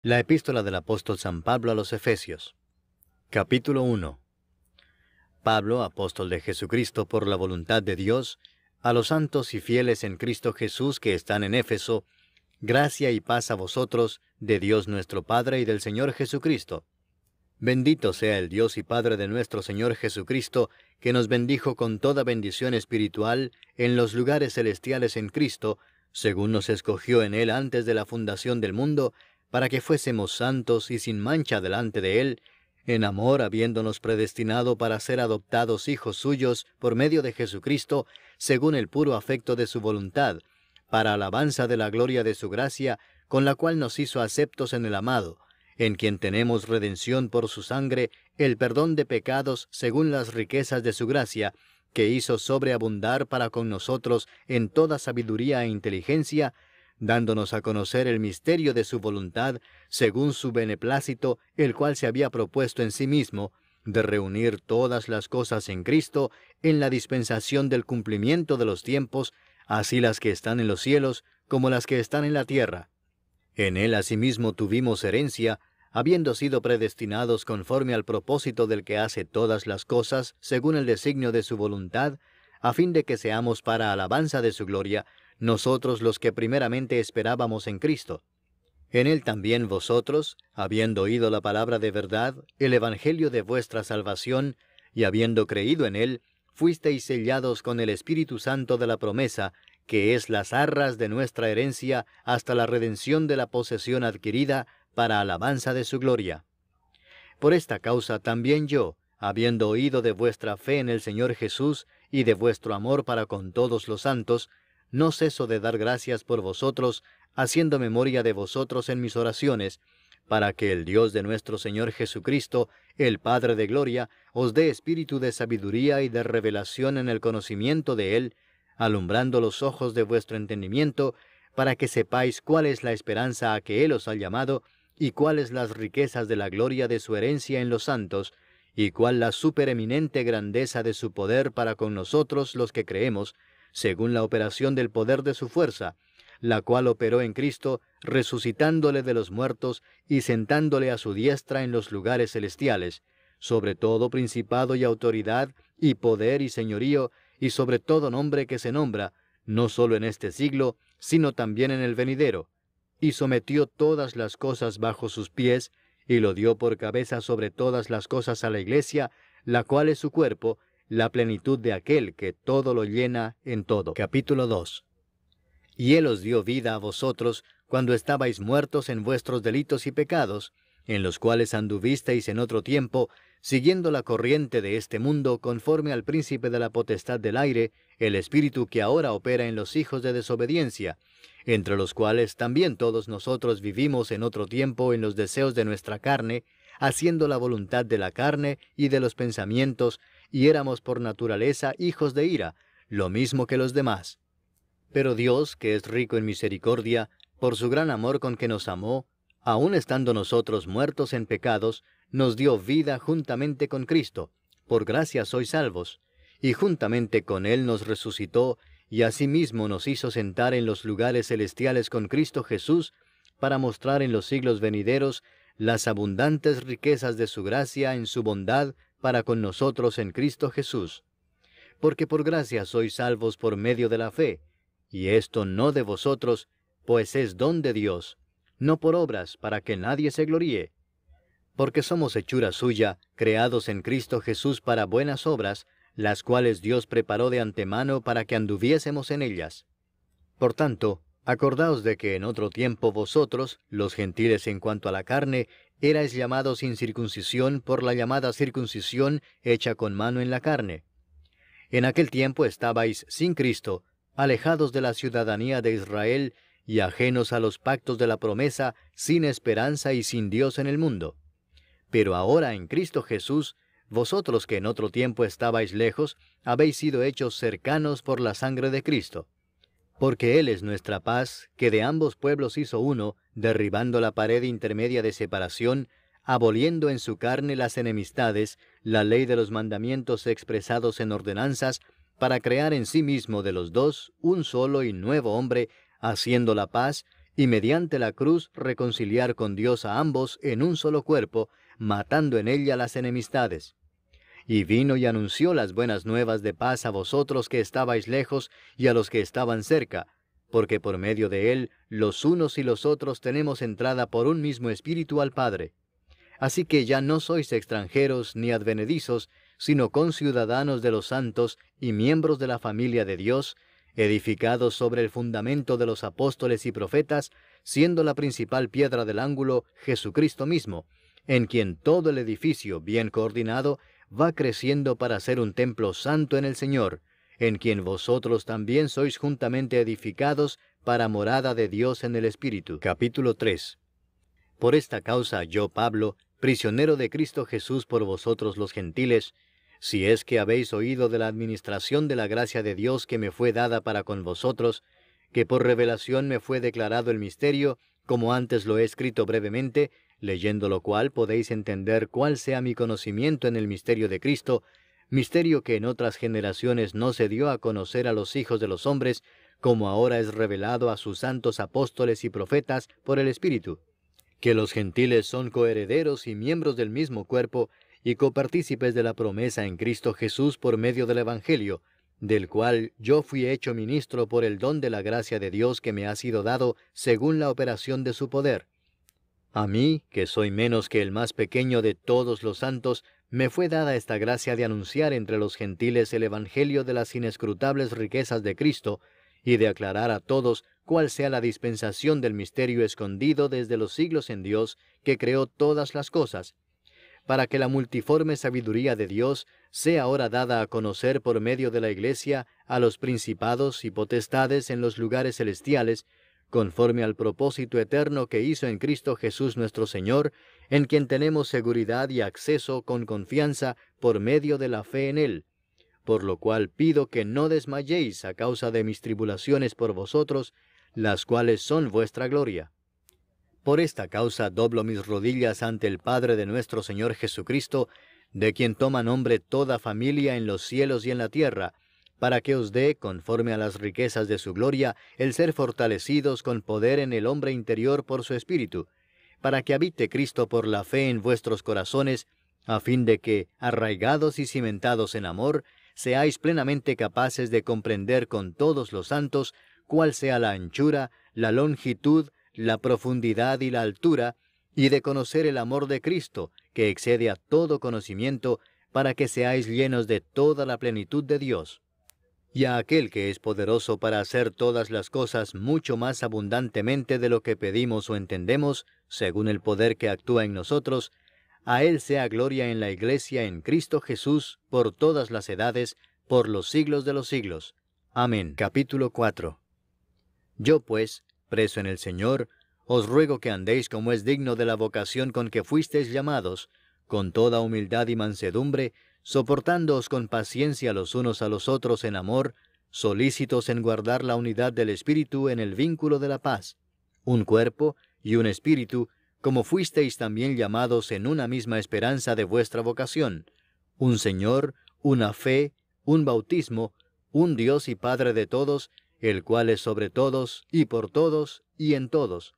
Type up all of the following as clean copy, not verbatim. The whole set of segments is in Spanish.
La epístola del apóstol San Pablo a los Efesios. Capítulo 1. Pablo, apóstol de Jesucristo por la voluntad de Dios, a los santos y fieles en Cristo Jesús que están en Éfeso, gracia y paz a vosotros, de Dios nuestro Padre y del Señor Jesucristo. Bendito sea el Dios y Padre de nuestro Señor Jesucristo, que nos bendijo con toda bendición espiritual en los lugares celestiales en Cristo, según nos escogió en Él antes de la fundación del mundo, para que fuésemos santos y sin mancha delante de Él, en amor habiéndonos predestinado para ser adoptados hijos suyos por medio de Jesucristo, según el puro afecto de su voluntad, para alabanza de la gloria de su gracia, con la cual nos hizo aceptos en el amado, en quien tenemos redención por su sangre, el perdón de pecados según las riquezas de su gracia, que hizo sobreabundar para con nosotros en toda sabiduría e inteligencia, dándonos a conocer el misterio de su voluntad, según su beneplácito, el cual se había propuesto en sí mismo, de reunir todas las cosas en Cristo, en la dispensación del cumplimiento de los tiempos, así las que están en los cielos, como las que están en la tierra. En Él asimismo tuvimos herencia, habiendo sido predestinados conforme al propósito del que hace todas las cosas, según el designio de su voluntad, a fin de que seamos para alabanza de su gloria, nosotros los que primeramente esperábamos en Cristo. En Él también vosotros, habiendo oído la palabra de verdad, el evangelio de vuestra salvación, y habiendo creído en Él, fuisteis sellados con el Espíritu Santo de la promesa, que es las arras de nuestra herencia hasta la redención de la posesión adquirida para alabanza de su gloria. Por esta causa también yo, habiendo oído de vuestra fe en el Señor Jesús y de vuestro amor para con todos los santos, no ceso de dar gracias por vosotros, haciendo memoria de vosotros en mis oraciones, para que el Dios de nuestro Señor Jesucristo, el Padre de gloria, os dé espíritu de sabiduría y de revelación en el conocimiento de Él, alumbrando los ojos de vuestro entendimiento, para que sepáis cuál es la esperanza a que Él os ha llamado, y cuáles las riquezas de la gloria de su herencia en los santos, y cuál la supereminente grandeza de su poder para con nosotros los que creemos, según la operación del poder de su fuerza, la cual operó en Cristo, resucitándole de los muertos y sentándole a su diestra en los lugares celestiales, sobre todo principado y autoridad, y poder y señorío, y sobre todo nombre que se nombra, no solo en este siglo, sino también en el venidero, y sometió todas las cosas bajo sus pies, y lo dio por cabeza sobre todas las cosas a la Iglesia, la cual es su cuerpo, la plenitud de aquel que todo lo llena en todo. Capítulo 2. Y Él os dio vida a vosotros, cuando estabais muertos en vuestros delitos y pecados, en los cuales anduvisteis en otro tiempo, siguiendo la corriente de este mundo, conforme al príncipe de la potestad del aire, el espíritu que ahora opera en los hijos de desobediencia, entre los cuales también todos nosotros vivimos en otro tiempo en los deseos de nuestra carne, haciendo la voluntad de la carne y de los pensamientos, y éramos por naturaleza hijos de ira, lo mismo que los demás. Pero Dios, que es rico en misericordia, por su gran amor con que nos amó, aun estando nosotros muertos en pecados, nos dio vida juntamente con Cristo. Por gracia sois salvos. Y juntamente con Él nos resucitó, y asimismo nos hizo sentar en los lugares celestiales con Cristo Jesús, para mostrar en los siglos venideros las abundantes riquezas de su gracia en su bondad para con nosotros en Cristo Jesús. Porque por gracia sois salvos por medio de la fe, y esto no de vosotros, pues es don de Dios, no por obras, para que nadie se gloríe. Porque somos hechura suya, creados en Cristo Jesús para buenas obras, las cuales Dios preparó de antemano para que anduviésemos en ellas. Por tanto, acordaos de que en otro tiempo vosotros, los gentiles en cuanto a la carne, erais llamados sin circuncisión por la llamada circuncisión hecha con mano en la carne. En aquel tiempo estabais sin Cristo, alejados de la ciudadanía de Israel y ajenos a los pactos de la promesa, sin esperanza y sin Dios en el mundo. Pero ahora en Cristo Jesús, vosotros que en otro tiempo estabais lejos, habéis sido hechos cercanos por la sangre de Cristo. Porque Él es nuestra paz, que de ambos pueblos hizo uno, derribando la pared intermedia de separación, aboliendo en su carne las enemistades, la ley de los mandamientos expresados en ordenanzas, para crear en sí mismo de los dos un solo y nuevo hombre, haciendo la paz, y mediante la cruz reconciliar con Dios a ambos en un solo cuerpo, matando en ella las enemistades. Y vino y anunció las buenas nuevas de paz a vosotros que estabais lejos y a los que estaban cerca, porque por medio de él los unos y los otros tenemos entrada por un mismo espíritu al Padre. Así que ya no sois extranjeros ni advenedizos, sino conciudadanos de los santos y miembros de la familia de Dios, edificados sobre el fundamento de los apóstoles y profetas, siendo la principal piedra del ángulo Jesucristo mismo, en quien todo el edificio bien coordinado va creciendo para ser un templo santo en el Señor, en quien vosotros también sois juntamente edificados para morada de Dios en el Espíritu. Capítulo 3. Por esta causa yo, Pablo, prisionero de Cristo Jesús por vosotros los gentiles, si es que habéis oído de la administración de la gracia de Dios que me fue dada para con vosotros, que por revelación me fue declarado el misterio, como antes lo he escrito brevemente, leyendo lo cual podéis entender cuál sea mi conocimiento en el misterio de Cristo, misterio que en otras generaciones no se dio a conocer a los hijos de los hombres, como ahora es revelado a sus santos apóstoles y profetas por el Espíritu, que los gentiles son coherederos y miembros del mismo cuerpo, y copartícipes de la promesa en Cristo Jesús por medio del Evangelio, del cual yo fui hecho ministro por el don de la gracia de Dios que me ha sido dado según la operación de su poder. A mí, que soy menos que el más pequeño de todos los santos, me fue dada esta gracia de anunciar entre los gentiles el Evangelio de las inescrutables riquezas de Cristo, y de aclarar a todos cuál sea la dispensación del misterio escondido desde los siglos en Dios, que creó todas las cosas, para que la multiforme sabiduría de Dios sea ahora dada a conocer por medio de la Iglesia a los principados y potestades en los lugares celestiales, conforme al propósito eterno que hizo en Cristo Jesús nuestro Señor, en quien tenemos seguridad y acceso con confianza por medio de la fe en Él. Por lo cual pido que no desmayéis a causa de mis tribulaciones por vosotros, las cuales son vuestra gloria. Por esta causa doblo mis rodillas ante el Padre de nuestro Señor Jesucristo, de quien toma nombre toda familia en los cielos y en la tierra, para que os dé, conforme a las riquezas de su gloria, el ser fortalecidos con poder en el hombre interior por su Espíritu, para que habite Cristo por la fe en vuestros corazones, a fin de que, arraigados y cimentados en amor, seáis plenamente capaces de comprender con todos los santos cuál sea la anchura, la longitud, la profundidad y la altura, y de conocer el amor de Cristo, que excede a todo conocimiento, para que seáis llenos de toda la plenitud de Dios. Y a aquel que es poderoso para hacer todas las cosas mucho más abundantemente de lo que pedimos o entendemos, según el poder que actúa en nosotros, a Él sea gloria en la Iglesia en Cristo Jesús, por todas las edades, por los siglos de los siglos. Amén. Capítulo 4. Yo pues, preso en el Señor, os ruego que andéis como es digno de la vocación con que fuisteis llamados, con toda humildad y mansedumbre, soportándoos con paciencia los unos a los otros en amor, solícitos en guardar la unidad del Espíritu en el vínculo de la paz, un cuerpo y un espíritu, como fuisteis también llamados en una misma esperanza de vuestra vocación, un Señor, una fe, un bautismo, un Dios y Padre de todos, el cual es sobre todos, y por todos, y en todos.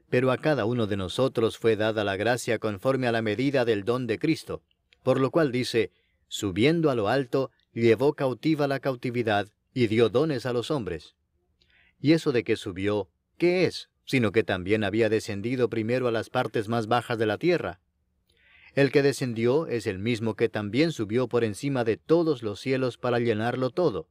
Pero a cada uno de nosotros fue dada la gracia conforme a la medida del don de Cristo, por lo cual dice, subiendo a lo alto, llevó cautiva la cautividad, y dio dones a los hombres. Y eso de que subió, ¿qué es? Sino que también había descendido primero a las partes más bajas de la tierra. El que descendió es el mismo que también subió por encima de todos los cielos para llenarlo todo.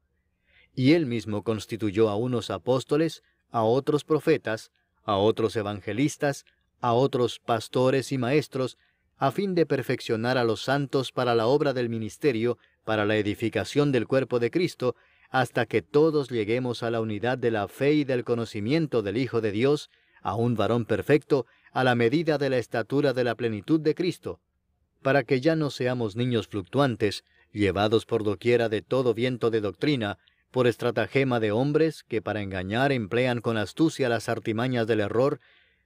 Y él mismo constituyó a unos apóstoles, a otros profetas, a otros evangelistas, a otros pastores y maestros, a fin de perfeccionar a los santos para la obra del ministerio, para la edificación del cuerpo de Cristo, hasta que todos lleguemos a la unidad de la fe y del conocimiento del Hijo de Dios, a un varón perfecto, a la medida de la estatura de la plenitud de Cristo, para que ya no seamos niños fluctuantes, llevados por doquiera de todo viento de doctrina, por estratagema de hombres que para engañar emplean con astucia las artimañas del error,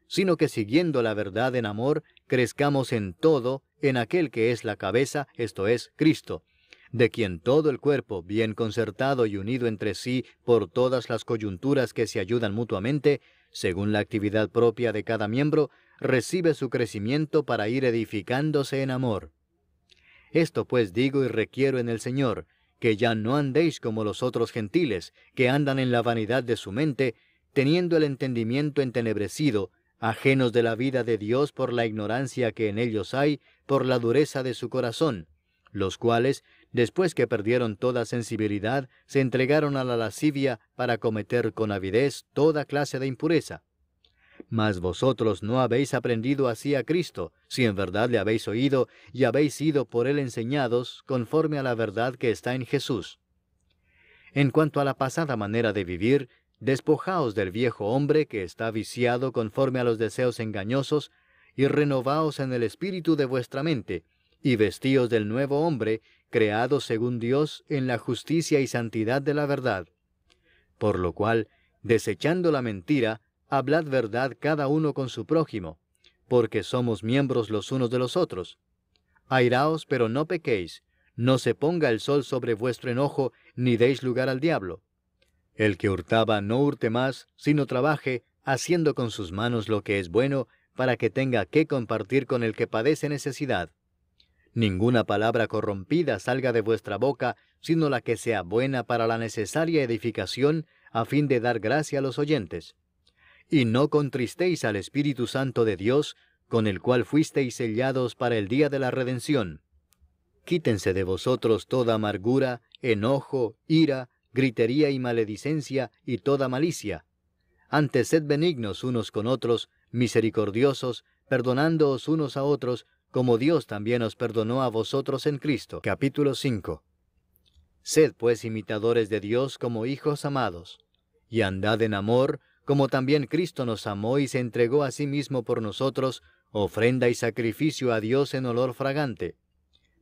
sino que siguiendo la verdad en amor, crezcamos en todo en aquel que es la cabeza, esto es, Cristo, de quien todo el cuerpo, bien concertado y unido entre sí por todas las coyunturas que se ayudan mutuamente, según la actividad propia de cada miembro, recibe su crecimiento para ir edificándose en amor. Esto pues digo y requiero en el Señor, que ya no andéis como los otros gentiles, que andan en la vanidad de su mente, teniendo el entendimiento entenebrecido, ajenos de la vida de Dios por la ignorancia que en ellos hay, por la dureza de su corazón, los cuales, después que perdieron toda sensibilidad, se entregaron a la lascivia para cometer con avidez toda clase de impureza. Mas vosotros no habéis aprendido así a Cristo, si en verdad le habéis oído y habéis sido por él enseñados, conforme a la verdad que está en Jesús. En cuanto a la pasada manera de vivir, despojaos del viejo hombre que está viciado conforme a los deseos engañosos, y renovaos en el espíritu de vuestra mente, y vestíos del nuevo hombre, creado según Dios en la justicia y santidad de la verdad. Por lo cual, desechando la mentira, hablad verdad cada uno con su prójimo, porque somos miembros los unos de los otros. Airaos, pero no pequéis, no se ponga el sol sobre vuestro enojo, ni deis lugar al diablo. El que hurtaba no hurte más, sino trabaje, haciendo con sus manos lo que es bueno, para que tenga que compartir con el que padece necesidad. Ninguna palabra corrompida salga de vuestra boca, sino la que sea buena para la necesaria edificación, a fin de dar gracia a los oyentes. Y no contristéis al Espíritu Santo de Dios, con el cual fuisteis sellados para el día de la redención. Quítense de vosotros toda amargura, enojo, ira, gritería y maledicencia, y toda malicia. Antes sed benignos unos con otros, misericordiosos, perdonándoos unos a otros, como Dios también os perdonó a vosotros en Cristo. Capítulo 5. Sed pues imitadores de Dios como hijos amados, y andad en amor, como también Cristo nos amó y se entregó a sí mismo por nosotros, ofrenda y sacrificio a Dios en olor fragante.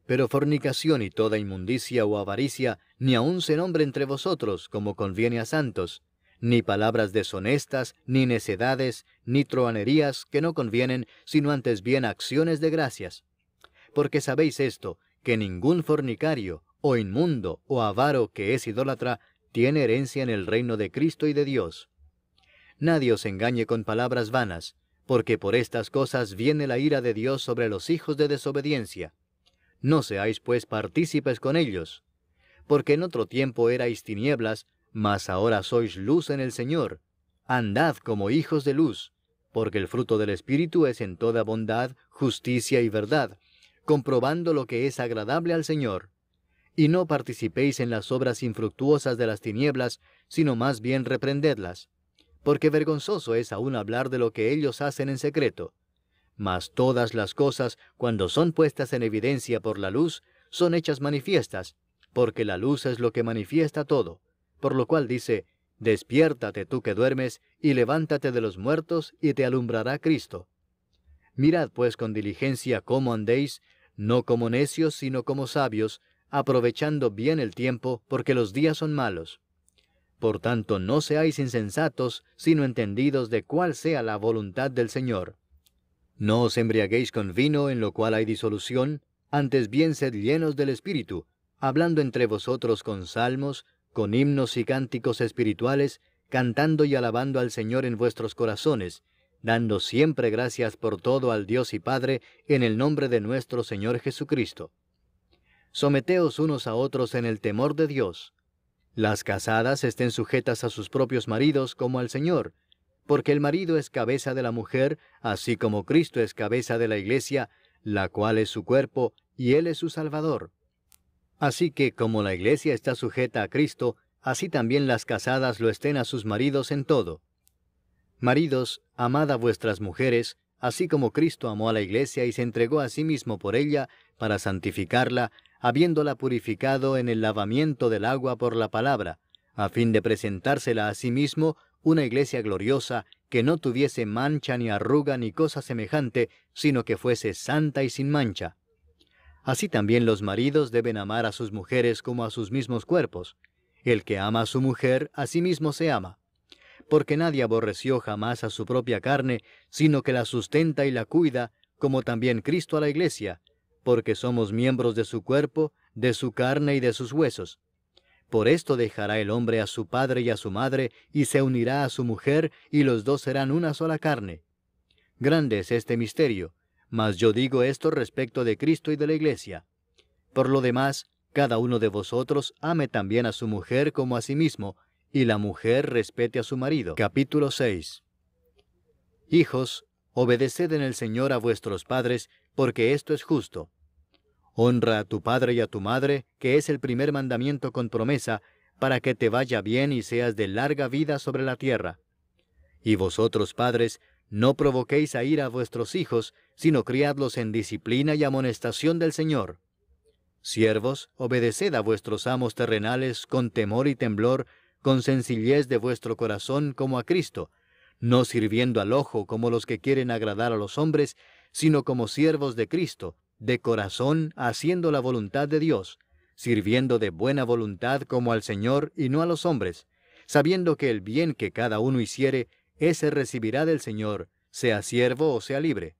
Pero fornicación y toda inmundicia o avaricia, ni aun se nombre entre vosotros, como conviene a santos, ni palabras deshonestas, ni necedades, ni truhanerías que no convienen, sino antes bien acciones de gracias. Porque sabéis esto, que ningún fornicario, o inmundo, o avaro que es idólatra, tiene herencia en el reino de Cristo y de Dios. Nadie os engañe con palabras vanas, porque por estas cosas viene la ira de Dios sobre los hijos de desobediencia. No seáis pues partícipes con ellos, porque en otro tiempo erais tinieblas, mas ahora sois luz en el Señor. Andad como hijos de luz, porque el fruto del Espíritu es en toda bondad, justicia y verdad, comprobando lo que es agradable al Señor. Y no participéis en las obras infructuosas de las tinieblas, sino más bien reprendedlas, porque vergonzoso es aún hablar de lo que ellos hacen en secreto. Mas todas las cosas, cuando son puestas en evidencia por la luz, son hechas manifiestas, porque la luz es lo que manifiesta todo. Por lo cual dice, despiértate tú que duermes, y levántate de los muertos, y te alumbrará Cristo. Mirad pues con diligencia cómo andéis, no como necios, sino como sabios, aprovechando bien el tiempo, porque los días son malos. Por tanto, no seáis insensatos, sino entendidos de cuál sea la voluntad del Señor. No os embriaguéis con vino, en lo cual hay disolución, antes bien sed llenos del Espíritu, hablando entre vosotros con salmos, con himnos y cánticos espirituales, cantando y alabando al Señor en vuestros corazones, dando siempre gracias por todo al Dios y Padre, en el nombre de nuestro Señor Jesucristo. Someteos unos a otros en el temor de Dios. Las casadas estén sujetas a sus propios maridos como al Señor, porque el marido es cabeza de la mujer, así como Cristo es cabeza de la Iglesia, la cual es su cuerpo, y Él es su Salvador. Así que, como la Iglesia está sujeta a Cristo, así también las casadas lo estén a sus maridos en todo. Maridos, amad a vuestras mujeres, así como Cristo amó a la Iglesia y se entregó a sí mismo por ella, para santificarla, habiéndola purificado en el lavamiento del agua por la palabra, a fin de presentársela a sí mismo una iglesia gloriosa, que no tuviese mancha ni arruga ni cosa semejante, sino que fuese santa y sin mancha. Así también los maridos deben amar a sus mujeres como a sus mismos cuerpos. El que ama a su mujer, a sí mismo se ama. Porque nadie aborreció jamás a su propia carne, sino que la sustenta y la cuida, como también Cristo a la iglesia, porque somos miembros de su cuerpo, de su carne y de sus huesos. Por esto dejará el hombre a su padre y a su madre, y se unirá a su mujer, y los dos serán una sola carne. Grande es este misterio, mas yo digo esto respecto de Cristo y de la Iglesia. Por lo demás, cada uno de vosotros ame también a su mujer como a sí mismo, y la mujer respete a su marido. Capítulo 6. Hijos, obedeced en el Señor a vuestros padres, porque esto es justo. Honra a tu padre y a tu madre, que es el primer mandamiento con promesa, para que te vaya bien y seas de larga vida sobre la tierra. Y vosotros, padres, no provoquéis a ira a vuestros hijos, sino criadlos en disciplina y amonestación del Señor. Siervos, obedeced a vuestros amos terrenales con temor y temblor, con sencillez de vuestro corazón como a Cristo, no sirviendo al ojo como los que quieren agradar a los hombres, sino como siervos de Cristo, de corazón haciendo la voluntad de Dios, sirviendo de buena voluntad como al Señor y no a los hombres, sabiendo que el bien que cada uno hiciere, ese recibirá del Señor, sea siervo o sea libre.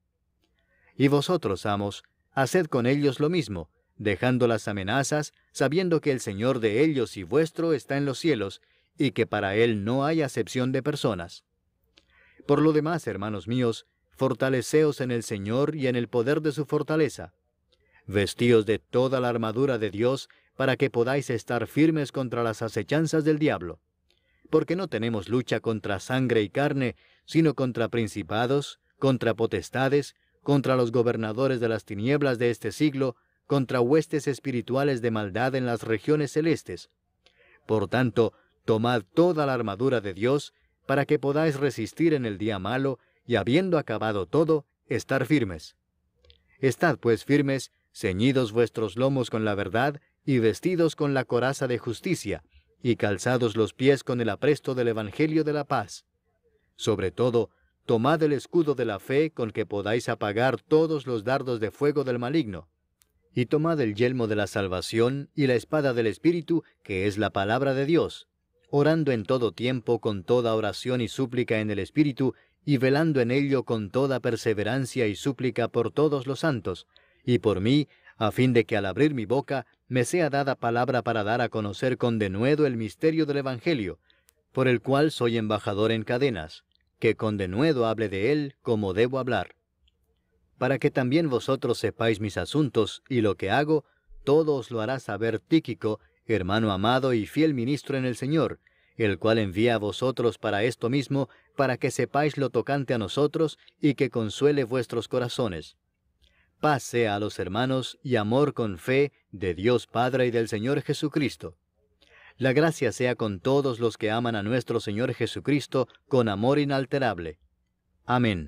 Y vosotros, amos, haced con ellos lo mismo, dejando las amenazas, sabiendo que el Señor de ellos y vuestro está en los cielos, y que para Él no hay acepción de personas. Por lo demás, hermanos míos, fortaleceos en el Señor y en el poder de su fortaleza. Vestíos de toda la armadura de Dios, para que podáis estar firmes contra las acechanzas del diablo. Porque no tenemos lucha contra sangre y carne, sino contra principados, contra potestades, contra los gobernadores de las tinieblas de este siglo, contra huestes espirituales de maldad en las regiones celestes. Por tanto, tomad toda la armadura de Dios, para que podáis resistir en el día malo, y habiendo acabado todo, estar firmes. Estad pues firmes, ceñidos vuestros lomos con la verdad, y vestidos con la coraza de justicia, y calzados los pies con el apresto del Evangelio de la paz. Sobre todo, tomad el escudo de la fe con que podáis apagar todos los dardos de fuego del maligno. Y tomad el yelmo de la salvación y la espada del Espíritu, que es la palabra de Dios, orando en todo tiempo con toda oración y súplica en el Espíritu, y velando en ello con toda perseverancia y súplica por todos los santos, y por mí, a fin de que al abrir mi boca me sea dada palabra para dar a conocer con denuedo el misterio del Evangelio, por el cual soy embajador en cadenas, que con denuedo hable de él como debo hablar. Para que también vosotros sepáis mis asuntos y lo que hago, todo os lo hará saber Tíquico, hermano amado y fiel ministro en el Señor, el cual envía a vosotros para esto mismo, para que sepáis lo tocante a nosotros y que consuele vuestros corazones. Paz sea a los hermanos y amor con fe de Dios Padre y del Señor Jesucristo. La gracia sea con todos los que aman a nuestro Señor Jesucristo con amor inalterable. Amén.